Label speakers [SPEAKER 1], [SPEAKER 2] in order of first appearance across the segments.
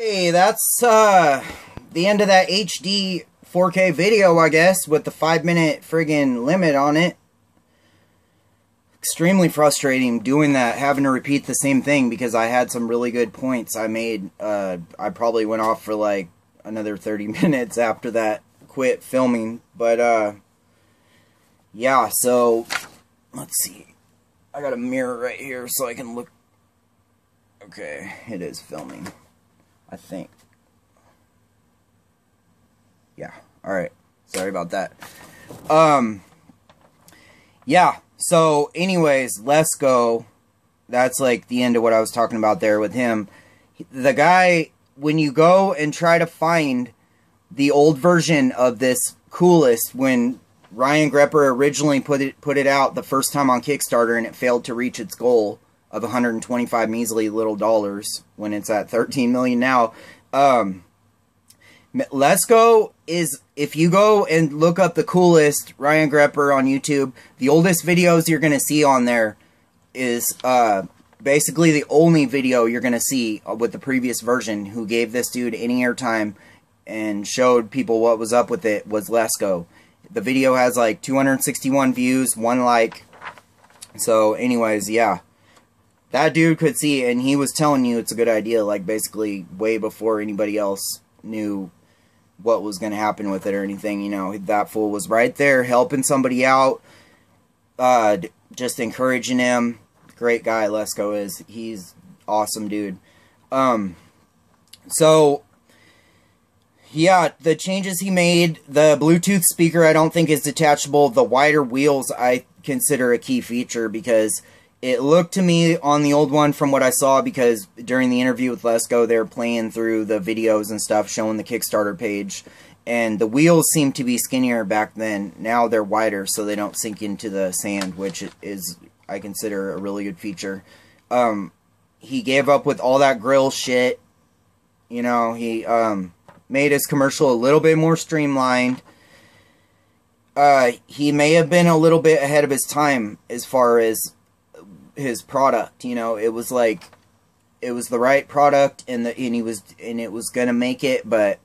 [SPEAKER 1] Hey, that's the end of that HD 4K video, I guess, with the 5-minute friggin' limit on it. Extremely frustrating doing that, having to repeat the same thing because I had some really good points I made. I probably went off for like another 30 minutes after that quit filming. But, yeah, so, let's see. I got a mirror right here so I can look. Okay, it is filming, I think. Yeah, alright. Sorry about that. Yeah, so anyways, let's go. That's like the end of what I was talking about there with him. The guy, when you go and try to find the old version of this Coolest, when Ryan Grepper originally put it out the first time on Kickstarter and it failed to reach its goal of 125 measly little dollars when it's at 13 million now. Let's Go is, if you go and look up the Coolest Ryan Grepper on YouTube, the oldest videos you're going to see on there is basically the only video you're going to see with the previous version who gave this dude any airtime and showed people what was up with it was Let's Go. The video has like 261 views, 1 like. So anyways, yeah. That dude could see, and he was telling you it's a good idea, like basically way before anybody else knew what was going to happen with it or anything. You know, that fool was right there helping somebody out, just encouraging him. Great guy, Let's Go is. He's awesome, dude. So, yeah, the changes he made, the Bluetooth speaker I don't think is detachable. The wider wheels I consider a key feature because it looked to me on the old one from what I saw, because during the interview with Let's Go, they were playing through the videos and stuff, showing the Kickstarter page, and the wheels seemed to be skinnier back then. Now they're wider, so they don't sink into the sand, which is, I consider, a really good feature. He gave up with all that grill shit. You know, he made his commercial a little bit more streamlined. He may have been a little bit ahead of his time as far as his product. You know, it was like, it was the right product, and it was gonna make it, but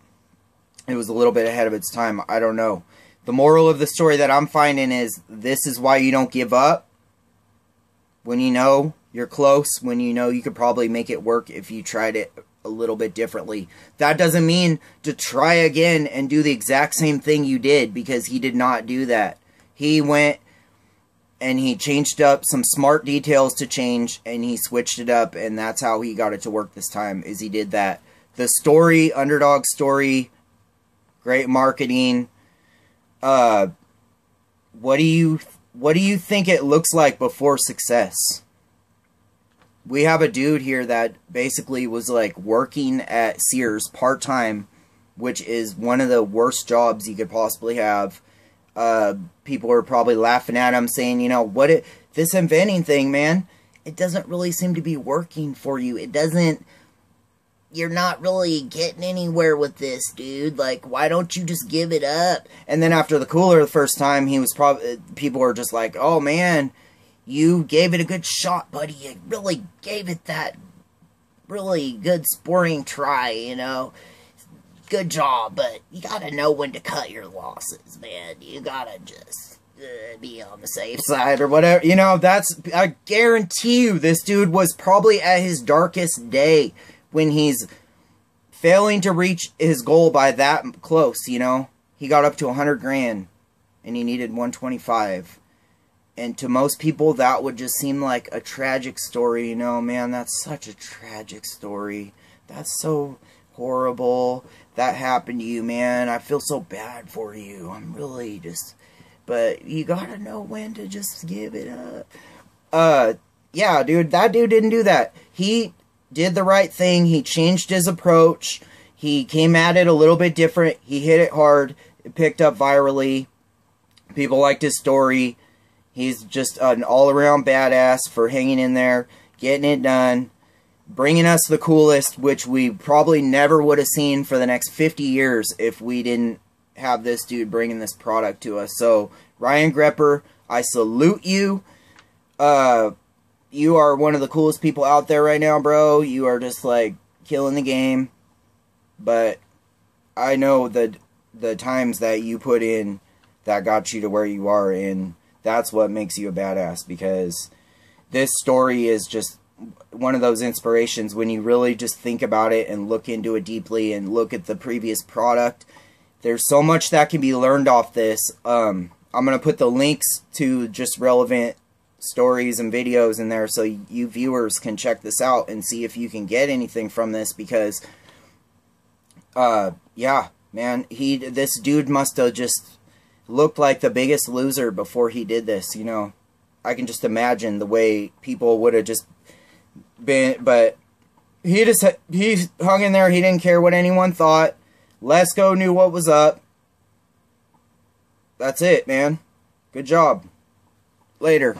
[SPEAKER 1] it was a little bit ahead of its time. I don't know. The moral of the story that I'm finding is, this is why you don't give up when you know you're close, when you know you could probably make it work if you tried it a little bit differently. That doesn't mean to try again and do the exact same thing you did, because he did not do that. He went and he changed up some smart details to change, and he switched it up, and that's how he got it to work this time, is he did that. The story, underdog story, great marketing. What do you think it looks like before success? We have a dude here that basically was like working at Sears part-time, which is one of the worst jobs you could possibly have. People are probably laughing at him, saying, you know, this inventing thing, man, it doesn't really seem to be working for you. You're not really getting anywhere with this, dude. Like, why don't you just give it up? And then after the cooler the first time, people were just like, oh man, you gave it a good shot, buddy. You really gave it that really good sporting try, you know. Good job, but you gotta know when to cut your losses, man. You gotta just be on the safe side or whatever. You know, I guarantee you, this dude was probably at his darkest day when he's failing to reach his goal by that close, you know. He got up to 100 grand and he needed 125. And to most people, that would just seem like a tragic story, you know. Man, that's such a tragic story. That's so horrible. That happened to you, man. I feel so bad for you. I'm really just... But you gotta know when to just give it up. Yeah, dude, that dude didn't do that. He did the right thing. He changed his approach. He came at it a little bit different. He hit it hard. It picked up virally. People liked his story. He's just an all-around badass for hanging in there, getting it done, bringing us the Coolest, which we probably never would have seen for the next 50 years if we didn't have this dude bringing this product to us. So, Ryan Grepper, I salute you. You are one of the coolest people out there right now, bro. You are just, like, killing the game. but I know the times that you put in that got you to where you are, and that's what makes you a badass, because this story is just one of those inspirations when you really just think about it and look into it deeply and look at the previous product. There's so much that can be learned off this. I'm going to put the links to just relevant stories and videos in there so you viewers can check this out and see if you can get anything from this, because yeah, man, this dude must have just looked like the biggest loser before he did this, you know. I can just imagine the way people would have just been, but he hung in there. He didn't care what anyone thought. Lesko knew what was up. That's it, man. Good job. Later.